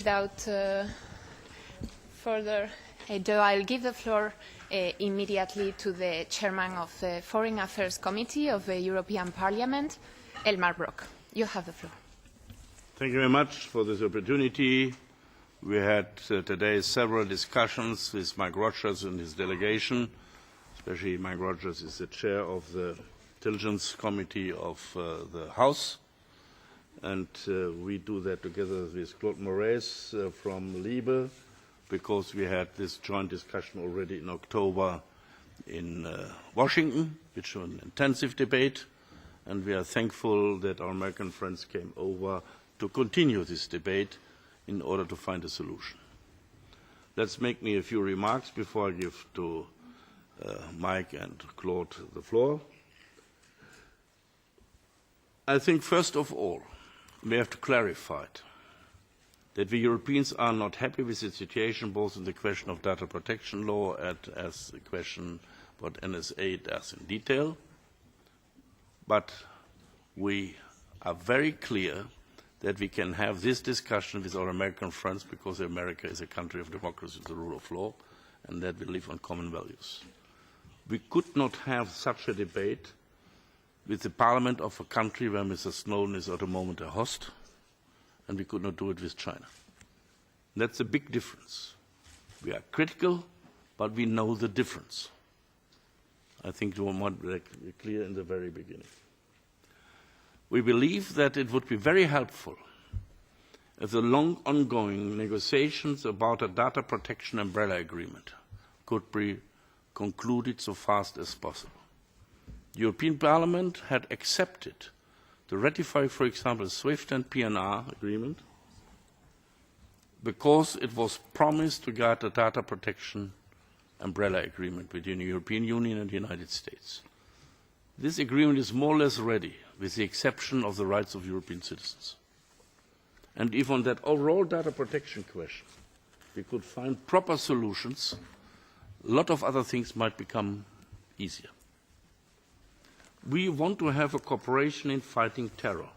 without further ado, I'll give the floor immediately to the Chairman of the Foreign Affairs Committee of the European Parliament, Elmar Brok. You have the floor. Thank you very much for this opportunity. We had today several discussions with Mike Rogers and his delegation. Especially Mike Rogers is the chair of the Intelligence Committee of the House. And we do that together with Claude Moraes from Libe, because we had this joint discussion already in October in Washington, which was an intensive debate. And we are thankful that our American friends came over to continue this debate in order to find a solution. Let's make me a few remarks before I give to Mike and Claude the floor. I think first of all, we have to clarify it, that we Europeans are not happy with the situation, both in the question of data protection law and as the question what NSA does in detail. But we are very clear that we can have this discussion with our American friends because America is a country of democracy, the rule of law, and that we live on common values. We could not have such a debate with the parliament of a country where Mr. Snowden is at the moment a host, and we could not do it with China. That's a big difference. We are critical, but we know the difference. I think you want to be clear in the very beginning. We believe that it would be very helpful if the long ongoing negotiations about a data protection umbrella agreement could be concluded so fast as possible. The European Parliament had accepted to ratify, for example, SWIFT and PNR agreement because it was promised to get a data protection umbrella agreement between the European Union and the United States. This agreement is more or less ready, with the exception of the rights of European citizens. And if on that overall data protection question we could find proper solutions, a lot of other things might become easier. We want to have a cooperation in fighting terror.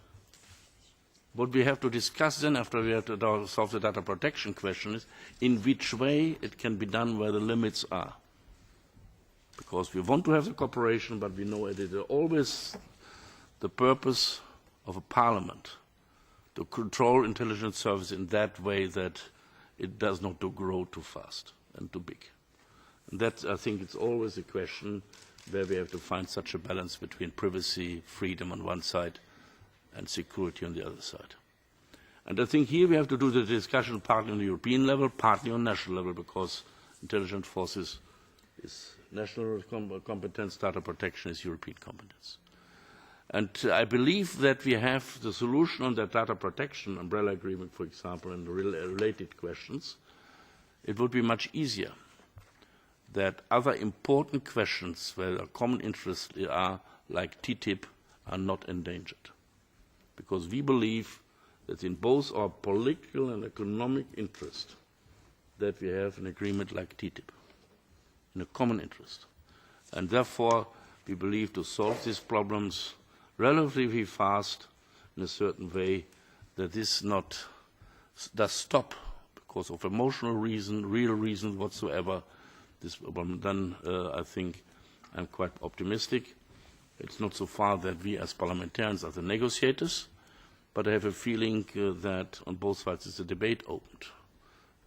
What we have to discuss then, after we have to solve the data protection question, is in which way it can be done, where the limits are. Because we want to have the cooperation, but we know it is always the purpose of a parliament to control intelligence service in that way that it does not grow too fast and too big. And that, I think, it's always a question where we have to find such a balance between privacy, freedom on one side, and security on the other side. And I think here we have to do the discussion partly on the European level, partly on national level, because intelligence forces is national competence, data protection is European competence. And I believe that we have the solution on that data protection umbrella agreement, for example, and related questions. It would be much easier that other important questions where a common interest are, like TTIP, are not endangered. Because we believe that in both our political and economic interest that we have an agreement like TTIP, in a common interest. And therefore, we believe to solve these problems relatively fast in a certain way, that this does stop because of emotional reason, real reasons whatsoever, this problem, then I think I'm quite optimistic. It's not so far that we as parliamentarians are the negotiators, but I have a feeling that on both sides is a debate opened.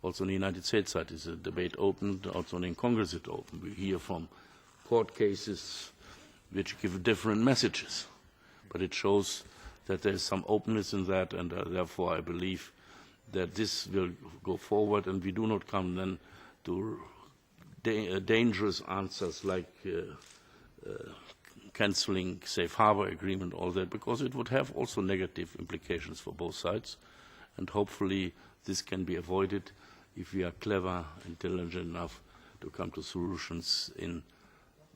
Also on the United States side is a debate opened, also in Congress it's open. We hear from court cases which give different messages, but it shows that there is some openness in that, and therefore I believe that this will go forward, and we do not come then to dangerous answers like cancelling safe harbor agreement, all that, because it would have also negative implications for both sides, and hopefully this can be avoided if we are clever, intelligent enough to come to solutions in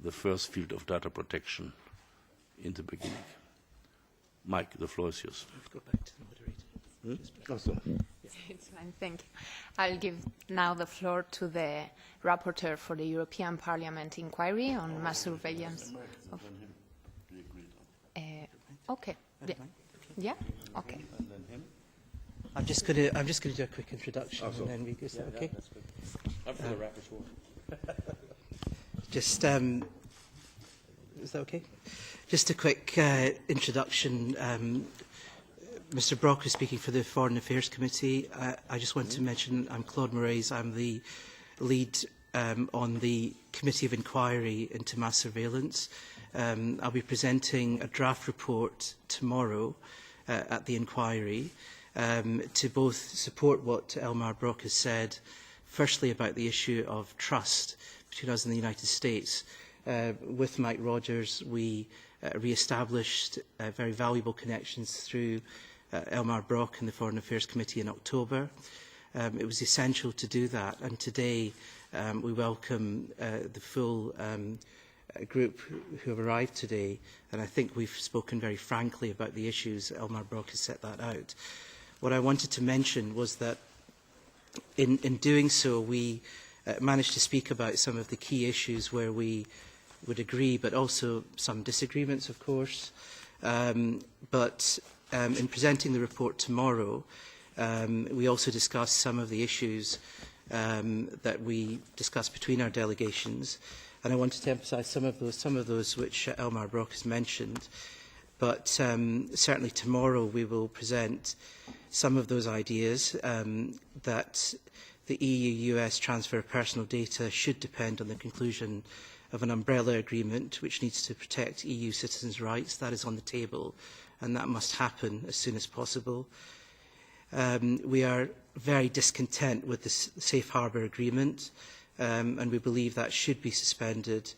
the first field of data protection in the beginning. Mike, the floor is yours. Go back to the moderator. It's fine, thank you. I'll give now the floor to the rapporteur for the European Parliament inquiry on mass surveillance. Okay. Yeah? Okay. I'm just going to do a quick introduction, and then we go. Is that okay? That's good. I'm for the rapporteur. Just is that okay? Just a quick introduction. Mr. Brok is speaking for the Foreign Affairs Committee. I just want to mention I'm Claude Moraes. I'm the lead on the Committee of Inquiry into Mass Surveillance. I'll be presenting a draft report tomorrow at the inquiry to both support what Elmar Brok has said, firstly about the issue of trust between us and the United States. With Mike Rogers, we re-established very valuable connections through Elmar Brok and the Foreign Affairs Committee in October. It was essential to do that, and today we welcome the full group who have arrived today, and I think we've spoken very frankly about the issues. Elmar Brok has set that out. What I wanted to mention was that in doing so, we managed to speak about some of the key issues where we would agree, but also some disagreements, of course. In presenting the report tomorrow, we also discussed some of the issues that we discussed between our delegations, and I wanted to emphasise some of those which Elmar Brok has mentioned. But certainly tomorrow we will present some of those ideas that the EU-US transfer of personal data should depend on the conclusion of an umbrella agreement which needs to protect EU citizens' rights. That is on the table, and that must happen as soon as possible. We are very discontent with the Safe Harbour Agreement, and we believe that should be suspended,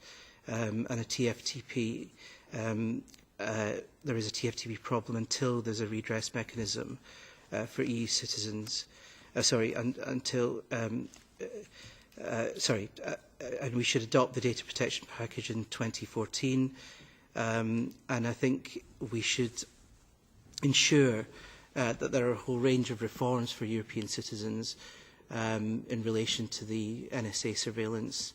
and a TFTP, there is a TFTP problem until there's a redress mechanism for EU citizens. And we should adopt the data protection package in 2014, and I think we should ensure that there are a whole range of reforms for European citizens in relation to the NSA surveillance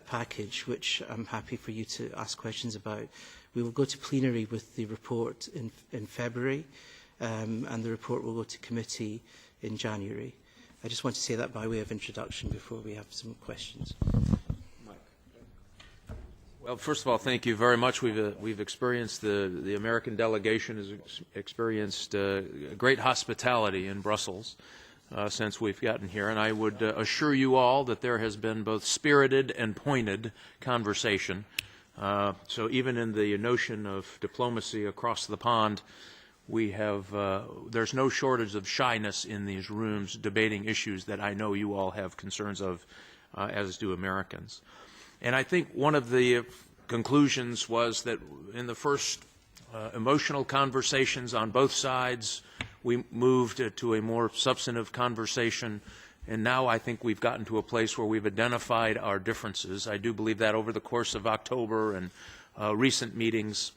package, which I'm happy for you to ask questions about. We will go to plenary with the report in February, and the report will go to committee in January. I just want to say that by way of introduction before we have some questions. Well, first of all, thank you very much. We've experienced, the American delegation has experienced great hospitality in Brussels since we've gotten here, and I would assure you all that there has been both spirited and pointed conversation. So even in the notion of diplomacy across the pond, we have, there's no shortage of shyness in these rooms debating issues that I know you all have concerns of, as do Americans. And I think one of the conclusions was that in the first emotional conversations on both sides, we moved to a more substantive conversation, and now I think we've gotten to a place where we've identified our differences. I do believe that over the course of October and recent meetings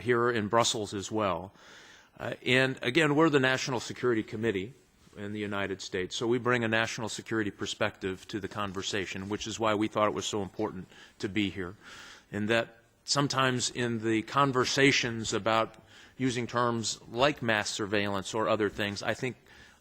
here in Brussels as well. And again, we're the National Security Committee in the United States, so we bring a national security perspective to the conversation, which is why we thought it was so important to be here. And that sometimes in the conversations about using terms like mass surveillance or other things, I think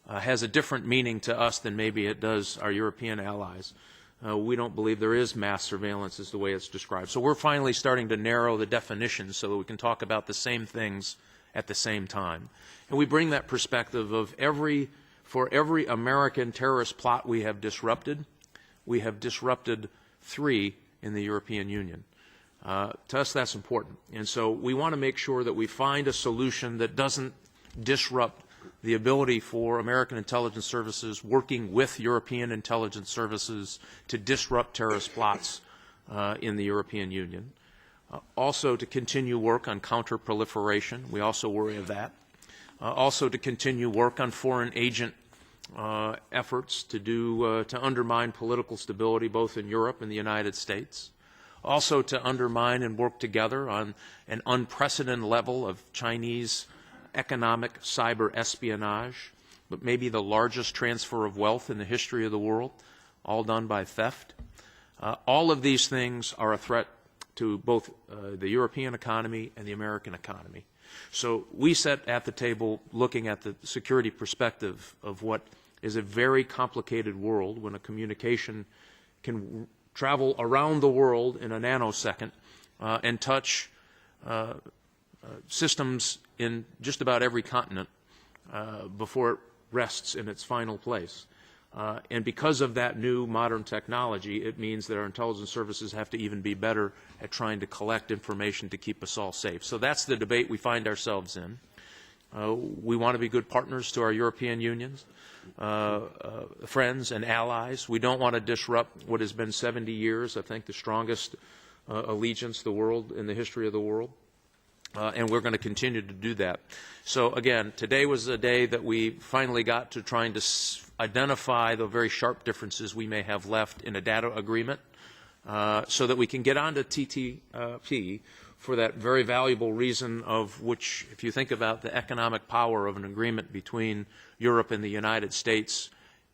has a different meaning to us than maybe it does our European allies. We don't believe there is mass surveillance as the way it's described. So we're finally starting to narrow the definitions so that we can talk about the same things at the same time. And we bring that perspective of for every American terrorist plot we have disrupted 3 in the European Union. To us, that's important. And so we want to make sure that we find a solution that doesn't disrupt the ability for American intelligence services working with European intelligence services to disrupt terrorist plots in the European Union. Also to continue work on counter-proliferation. We also worry of that. Also to continue work on foreign agent efforts to undermine political stability both in Europe and the United States. Also to undermine and work together on an unprecedented level of Chinese economic cyber espionage, but maybe the largest transfer of wealth in the history of the world, all done by theft. All of these things are a threat to both the European economy and the American economy. So we sat at the table looking at the security perspective of what is a very complicated world when a communication can travel around the world in a nanosecond and touch systems in just about every continent before it rests in its final place. And because of that new modern technology, it means that our intelligence services have to even be better at trying to collect information to keep us all safe. So that's the debate we find ourselves in. We want to be good partners to our European unions, friends and allies. We don't want to disrupt what has been 70 years, I think, the strongest allegiance in the history of the world. And we're going to continue to do that. So again, today was a day that we finally got to trying to identify the very sharp differences we may have left in a data agreement so that we can get on to TTP for that very valuable reason of which, if you think about the economic power of an agreement between Europe and the United States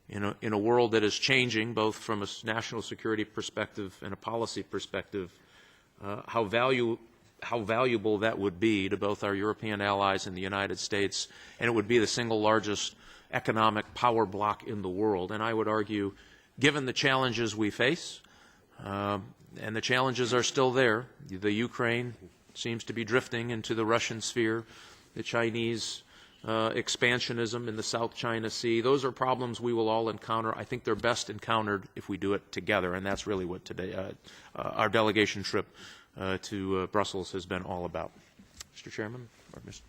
in a world that is changing both from a national security perspective and a policy perspective, how valuable that would be to both our European allies and the United States, and it would be the single largest economic power block in the world. And I would argue, given the challenges we face, and the challenges are still there, the Ukraine seems to be drifting into the Russian sphere, the Chinese expansionism in the South China Sea, those are problems we will all encounter. I think they're best encountered if we do it together, and that's really what today our delegation trip to Brussels has been all about. Mr. Chairman? Or Mr.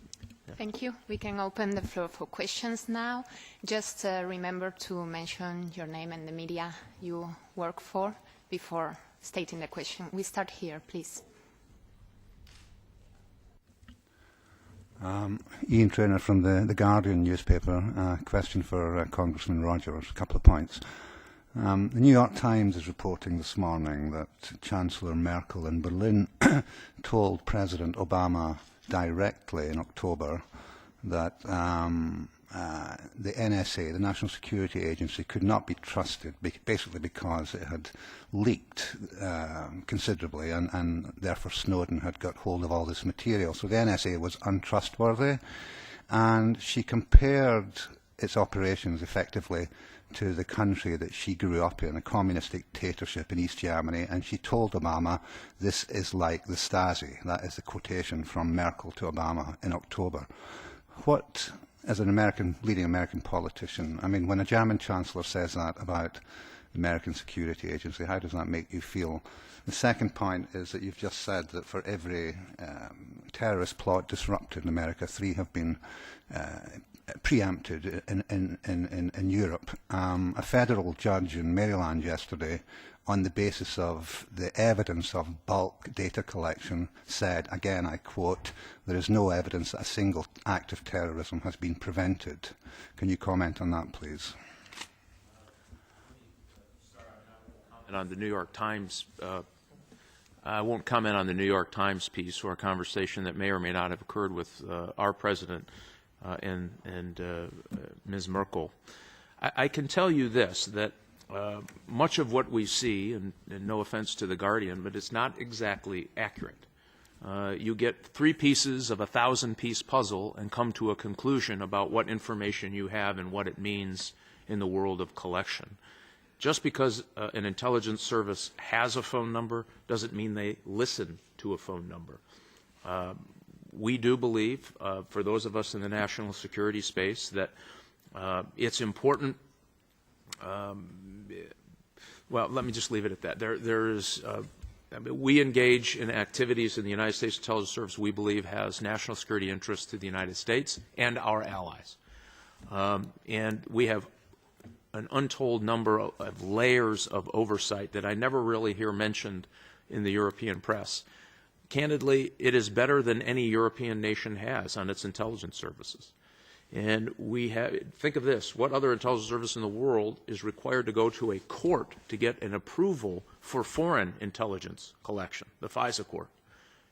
Yeah. Thank you. We can open the floor for questions now. Just remember to mention your name and the media you work for before stating the question. We start here, please. Ian Trainer from the Guardian newspaper. Question for Congressman Rogers. A couple of points. The New York Times is reporting this morning that Chancellor Merkel in Berlin told President Obama directly in October that the NSA, the National Security Agency, could not be trusted, basically because it had leaked considerably, and therefore Snowden had got hold of all this material. So the NSA was untrustworthy, and she compared its operations effectively to the country that she grew up in, a communist dictatorship in East Germany, and she told Obama, this is like the Stasi. That is the quotation from Merkel to Obama in October. What, as an leading American politician, I mean, when a German chancellor says that about the American Security Agency, how does that make you feel? The second point is that you've just said that for every terrorist plot disrupted in America, 3 have been preempted in Europe. A federal judge in Maryland yesterday, on the basis of the evidence of bulk data collection, said, again I quote, there is no evidence that a single act of terrorism has been prevented. Can you comment on that, please? And on the New York Times, I won't comment on the New York Times piece or a conversation that may or may not have occurred with our president and Ms. Merkel. I can tell you this, that much of what we see, and no offense to the Guardian, but it's not exactly accurate. You get 3 pieces of a 1,000-piece puzzle and come to a conclusion about what information you have and what it means in the world of collection. Just because an intelligence service has a phone number doesn't mean they listen to a phone number. We do believe, for those of us in the national security space, that it's important. Well, let me just leave it at that. We engage in activities in the United States Intelligence Service we believe has national security interests to the United States and our allies. And we have an untold number of layers of oversight that I never really hear mentioned in the European press. Candidly, it is better than any European nation has on its intelligence services. And we have, think of this, what other intelligence service in the world is required to go to a court to get an approval for foreign intelligence collection, the FISA court?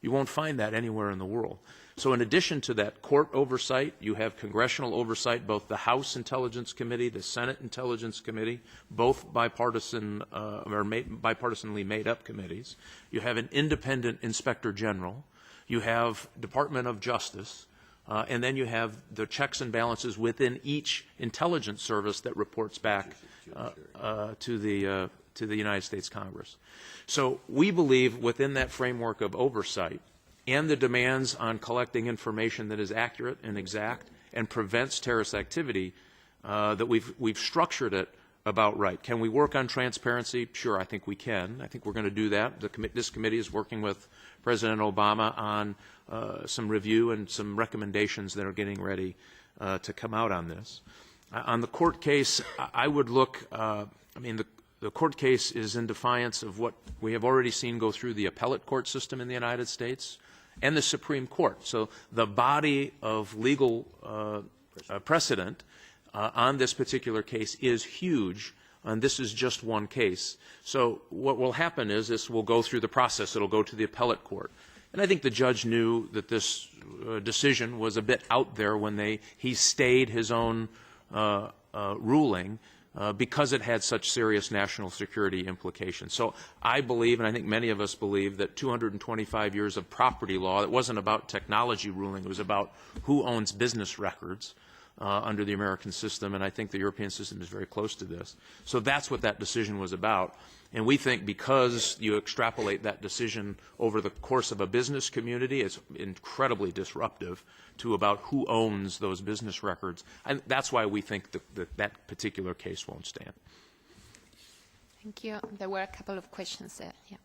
You won't find that anywhere in the world. So in addition to that court oversight, you have congressional oversight, both the House Intelligence Committee, the Senate Intelligence Committee, both bipartisan bipartisanly made up committees. You have an independent inspector general. You have Department of Justice, and then you have the checks and balances within each intelligence service that reports back to the United States Congress. So we believe within that framework of oversight and the demands on collecting information that is accurate and exact and prevents terrorist activity, that we've structured it about right. Can we work on transparency? Sure, I think we can. I think we're going to do that. This committee is working with President Obama on some review and some recommendations that are getting ready to come out on this. On the court case, I would look, the court case is in defiance of what we have already seen go through the appellate court system in the United States and the Supreme Court. So the body of legal precedent on this particular case is huge, and this is just one case. So what will happen is this will go through the process. It'll go to the appellate court. And I think the judge knew that this decision was a bit out there when he stayed his own ruling because it had such serious national security implications. So I believe, and I think many of us believe, that 225 years of property law, it wasn't about technology ruling, it was about who owns business records under the American system, and I think the European system is very close to this. So that's what that decision was about. And we think because you extrapolate that decision over the course of a business community, it's incredibly disruptive to about who owns those business records. And that's why we think that particular case won't stand. Thank you. There were a couple of questions there. Yeah.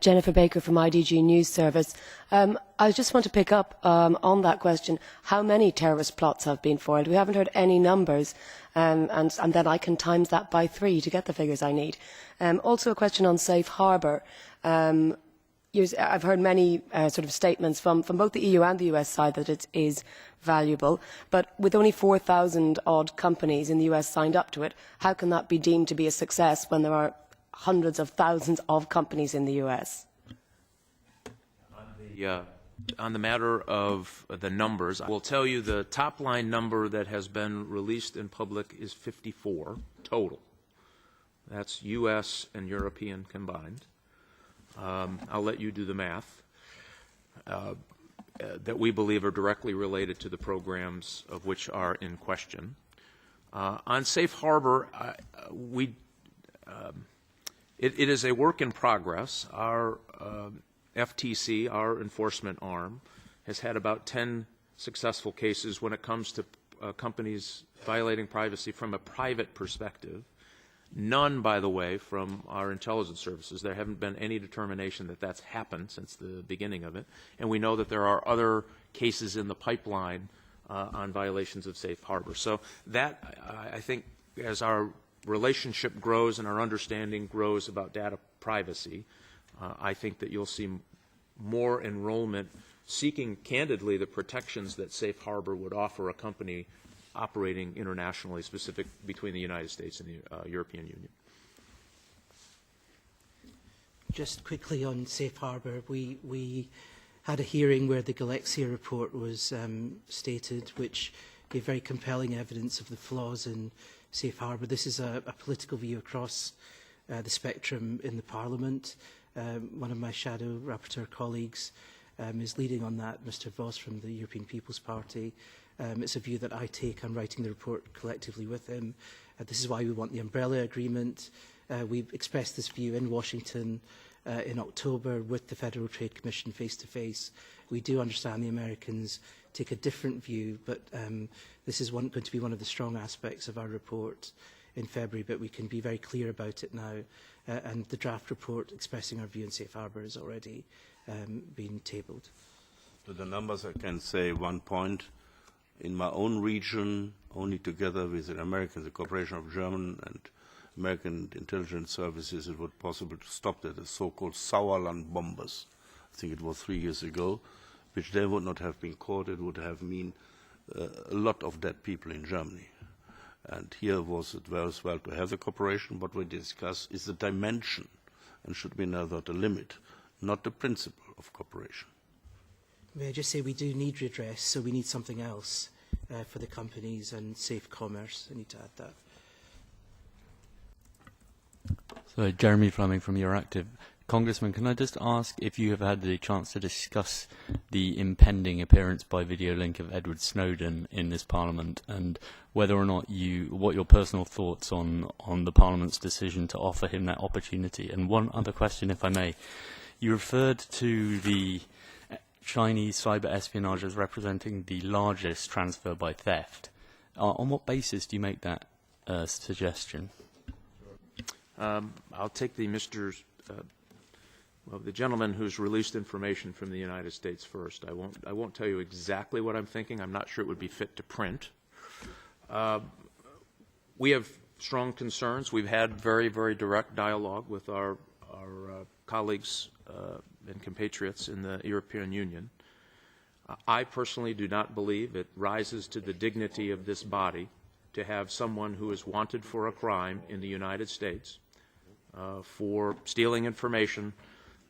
Jennifer Baker from IDG News Service. I just want to pick up on that question. How many terrorist plots have been foiled? We haven't heard any numbers, and then I can times that by 3 to get the figures I need. Also a question on safe harbour. I've heard many sort of statements from both the EU and the US side that it is valuable, but with only 4,000 odd companies in the US signed up to it, how can that be deemed to be a success when there are hundreds of thousands of companies in the US? On the matter of the numbers, I will tell you the top line number that has been released in public is 54 total. That's US and European combined. I'll let you do the math. That we believe are directly related to the programs of which are in question. On safe harbor, it is a work in progress. Our FTC, our enforcement arm, has had about 10 successful cases when it comes to companies violating privacy from a private perspective. None, by the way, from our intelligence services. There haven't been any determination that that's happened since the beginning of it. And we know that there are other cases in the pipeline on violations of safe harbor. So that, I think, as our relationship grows and our understanding grows about data privacy, I think that you'll see more enrollment seeking candidly the protections that safe harbor would offer a company operating internationally, specific between the United States and the European Union. Just quickly on safe harbour, we had a hearing where the Galexia report was stated, which gave very compelling evidence of the flaws in safe harbour. This is a political view across the spectrum in the Parliament. One of my shadow rapporteur colleagues is leading on that, Mr Voss from the European People's Party. It's a view that I take. I'm writing the report collectively with him. This is why we want the umbrella agreement. We expressed this view in Washington in October with the Federal Trade Commission face-to-face. We do understand the Americans take a different view, but this is going to be one of the strong aspects of our report in February, but we can be very clear about it now. And the draft report expressing our view in safe harbour has already been tabled. To the numbers, I can say 1 point. In my own region, only together with the Americans, the cooperation of German and American intelligence services, it was possible to stop the so-called Sauerland bombers. I think it was 3 years ago, which they would not have been caught. It would have mean a lot of dead people in Germany. And here was it well as well to have the cooperation. What we discuss is the dimension, and should be never the limit, not the principle of cooperation. May I just say we do need redress, so we need something else for the companies and safe commerce. I need to add that. So Jeremy Fleming from Euractiv. Congressman, can I just ask if you have had the chance to discuss the impending appearance by video link of Edward Snowden in this Parliament, and whether or not what your personal thoughts on the Parliament's decision to offer him that opportunity? And one other question, if I may. You referred to the Chinese cyber espionage as representing the largest transfer by theft. On what basis do you make that suggestion? I'll take the the gentleman who's released information from the United States first. I won't tell you exactly what I'm thinking. I'm not sure it would be fit to print. We have strong concerns. We've had very, very direct dialogue with our colleagues and compatriots in the European Union. I personally do not believe it rises to the dignity of this body to have someone who is wanted for a crime in the United States for stealing information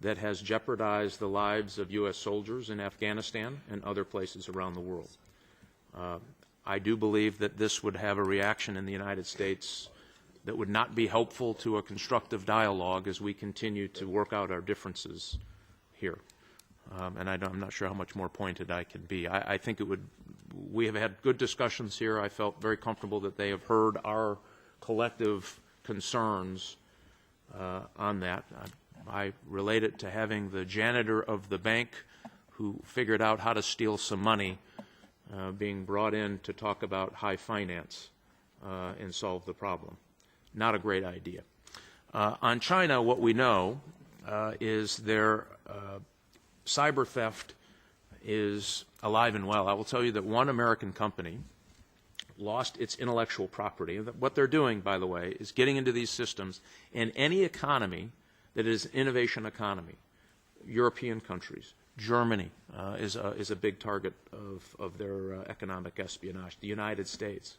that has jeopardized the lives of U.S. soldiers in Afghanistan and other places around the world. I do believe that this would have a reaction in the United States that would not be helpful to a constructive dialogue as we continue to work out our differences here. And I'm not sure how much more pointed I can be. I think it would. We have had good discussions here. I felt very comfortable that they have heard our collective concerns on that. I relate it to having the janitor of the bank who figured out how to steal some money being brought in to talk about high finance and solve the problem. Not a great idea. On China, what we know is their cyber theft is alive and well. I will tell you that one American company lost its intellectual property. What they're doing, by the way, is getting into these systems, and any economy that is an innovation economy, European countries, Germany is a big target of their economic espionage, the United States.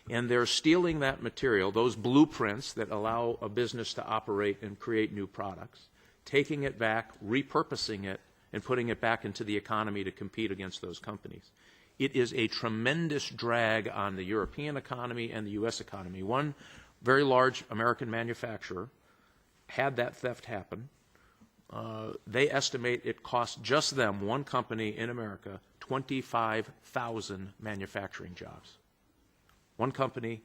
And they're stealing that material, those blueprints that allow a business to operate and create new products, taking it back, repurposing it, and putting it back into the economy to compete against those companies. It is a tremendous drag on the European economy and the U.S. economy. One very large American manufacturer had that theft happen. They estimate it cost just them, one company in America, 25,000 manufacturing jobs. One company,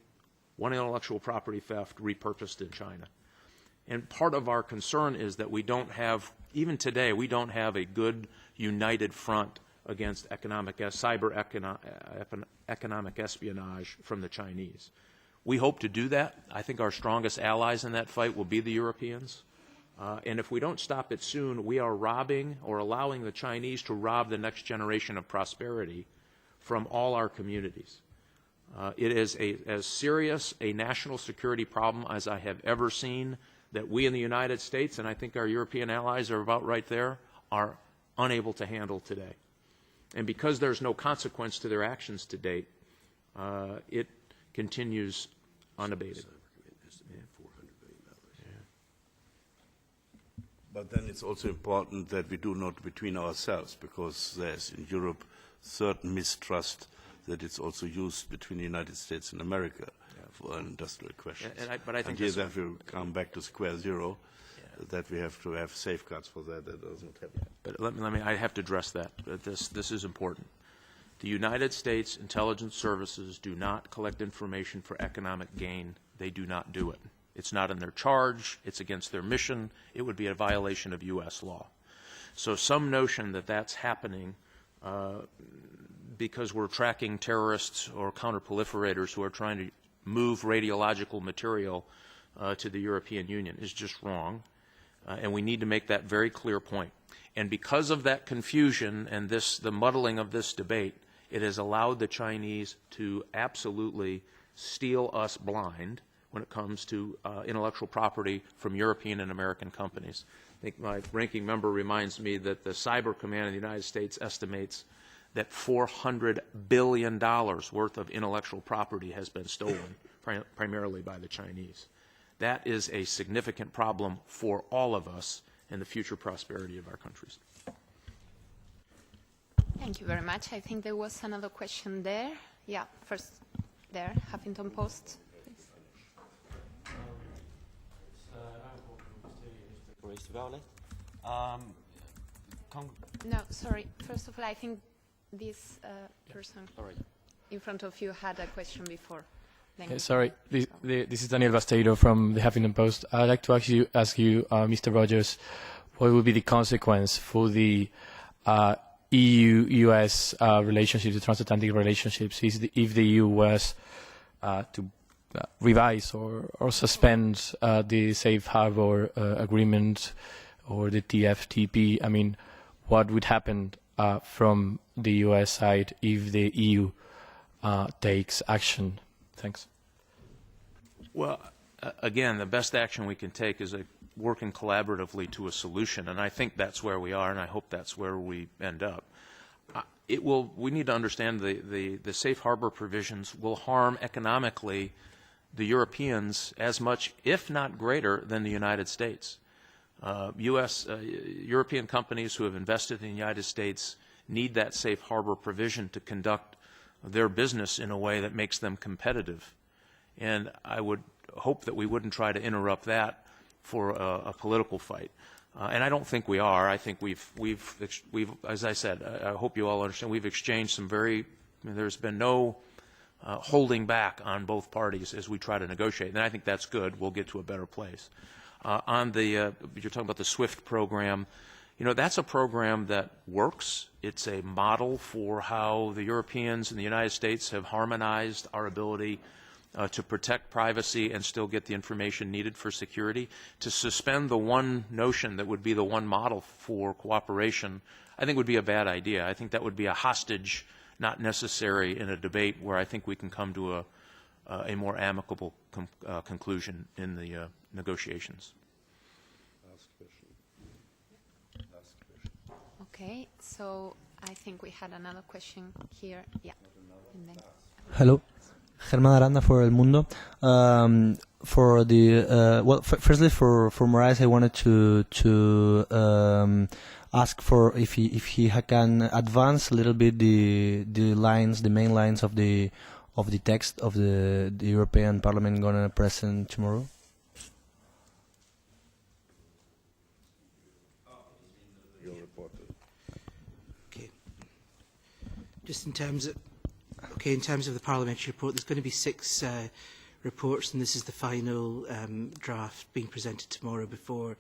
one intellectual property theft repurposed in China. And part of our concern is that we don't have, even today, we don't have a good united front against cyber economic espionage from the Chinese. We hope to do that. I think our strongest allies in that fight will be the Europeans. And if we don't stop it soon, we are robbing or allowing the Chinese to rob the next generation of prosperity from all our communities. It is as serious a national security problem as I have ever seen that we in the United States, and I think our European allies are about right there, are unable to handle today. And because there's no consequence to their actions to date, it continues unabated. But then it's also important that we do not between ourselves, because there's in Europe certain mistrust that it's also used between the United States and America for industrial questions. But I think here that will come back to square zero, that we have to have safeguards for that. That doesn't happen. But let me I have to address that. This is important. The United States intelligence services do not collect information for economic gain. They do not do it. It's not in their charge. It's against their mission. It would be a violation of U.S. law. So some notion that that's happening because we're tracking terrorists or counterproliferators who are trying to move radiological material to the European Union is just wrong. And we need to make that very clear point. And because of that confusion and the muddling of this debate, it has allowed the Chinese to absolutely steal us blind when it comes to intellectual property from European and American companies. I think my ranking member reminds me that the Cyber Command of the United States estimates that $400 billion worth of intellectual property has been stolen, primarily by the Chinese. That is a significant problem for all of us and the future prosperity of our countries. Thank you very much. I think there was another question there. Yeah, first there, Huffington Post. No, sorry. First of all, I think this person in front of you had a question before. Okay, sorry, this is Daniel Basteiro from the Huffington Post. I'd like to ask you, Mr. Rogers, what would be the consequence for the EU-US relationships, the transatlantic relationships, if the EU was to revise or suspend the safe harbor agreement or the TFTP? I mean, what would happen from the US side if the EU takes action? Thanks. Well, again, the best action we can take is working collaboratively to a solution, and I think that's where we are, and I hope that's where we end up. We need to understand the safe harbor provisions will harm economically the Europeans as much, if not greater, than the United States. European companies who have invested in the United States need that safe harbor provision to conduct their business in a way that makes them competitive. And I would hope that we wouldn't try to interrupt that for a political fight. And I don't think we are. I think we've, as I said, I hope you all understand, we've exchanged some there's been no holding back on both parties as we try to negotiate. And I think that's good. We'll get to a better place. You're talking about the SWIFT program. You know, that's a program that works. It's a model for how the Europeans and the United States have harmonized our ability to protect privacy and still get the information needed for security. To suspend the one notion that would be the one model for cooperation, I think would be a bad idea. I think that would be a hostage, not necessary in a debate where I think we can come to a more amicable conclusion in the negotiations. Okay, so I think we had another question here. Yeah. And then, hello. Germán Aranda for El Mundo. For the firstly for Moraes, I wanted to ask for if he can advance a little bit the main lines of the text of the European Parliament gonna present tomorrow. Okay. Just in terms of. Okay, in terms of the parliamentary report, there's going to be 6 reports, and this is the final draft being presented tomorrow before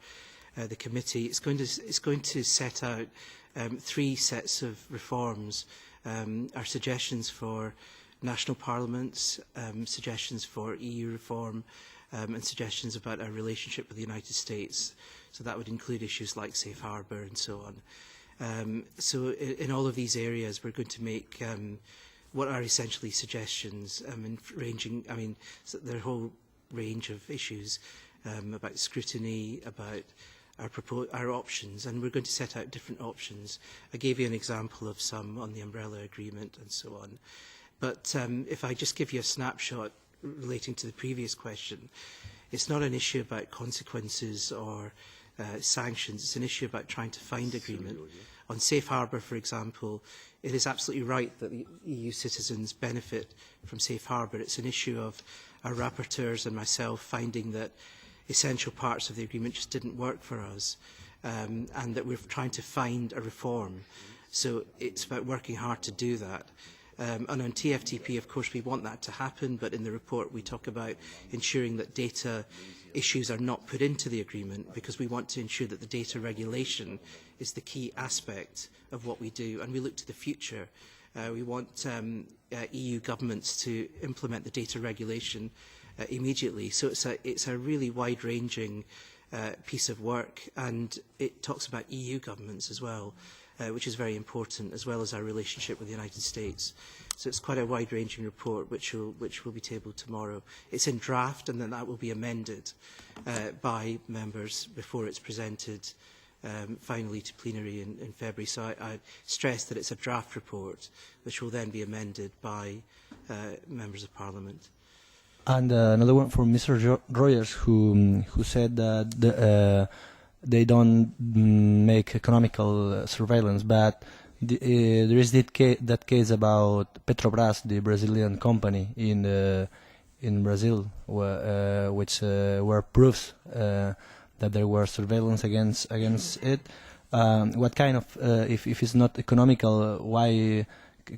the committee. It's going to set out 3 sets of reforms, our suggestions for national parliaments, suggestions for EU reform, and suggestions about our relationship with the United States. So that would include issues like safe harbour and so on. So in all of these areas, we're going to make what are essentially suggestions, ranging, there are a whole range of issues about scrutiny, about our options, and we're going to set out different options. I gave you an example of some on the umbrella agreement and so on. But if I just give you a snapshot relating to the previous question, it's not an issue about consequences or sanctions, it's an issue about trying to find agreement. On safe harbour, for example, it is absolutely right that the EU citizens benefit from safe harbour. It's an issue of our rapporteurs and myself finding that essential parts of the agreement just didn't work for us, and that we're trying to find a reform. So it's about working hard to do that. And on TFTP, of course, we want that to happen, but in the report we talk about ensuring that data issues are not put into the agreement, because we want to ensure that the data regulation is the key aspect of what we do, and we look to the future. We want EU governments to implement the data regulation immediately. So it's a really wide-ranging piece of work, and it talks about EU governments as well, which is very important, as well as our relationship with the United States. So it's quite a wide-ranging report which will be tabled tomorrow. It's in draft, and then that will be amended by members before it's presented finally to plenary in February. So I stress that it's a draft report which will then be amended by members of Parliament. And another one for Mr. Rogers, who said that they don't make economical surveillance, but there is that case about Petrobras, the Brazilian company in Brazil, which were proofs that there were surveillance against it. What kind of, if it's not economical, why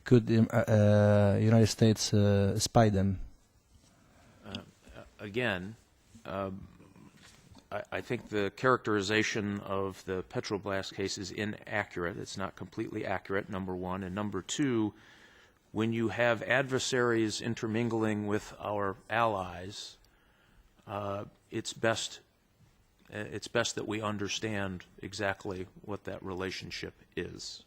could the United States spy them? Again, I think the characterization of the Petroblast case is inaccurate. It's not completely accurate, number one. And number two, when you have adversaries intermingling with our allies, it's best that we understand exactly what that relationship is.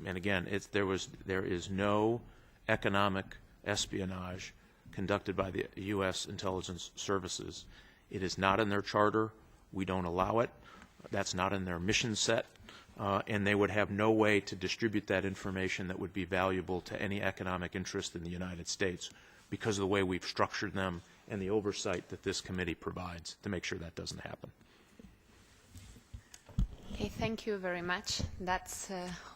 And again, there is no economic espionage conducted by the U.S. intelligence services. It is not in their charter. We don't allow it. That's not in their mission set. And they would have no way to distribute that information that would be valuable to any economic interest in the United States because of the way we've structured them and the oversight that this committee provides to make sure that doesn't happen. Okay, thank you very much. That's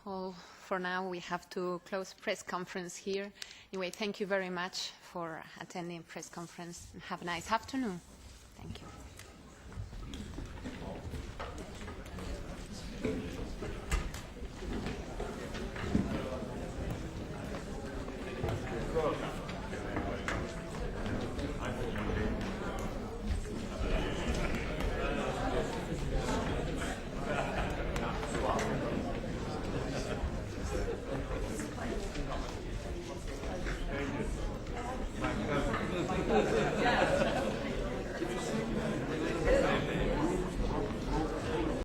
all for now. We have to close press conference here. Anyway, thank you very much for attending press conference and have a nice afternoon. Thank you.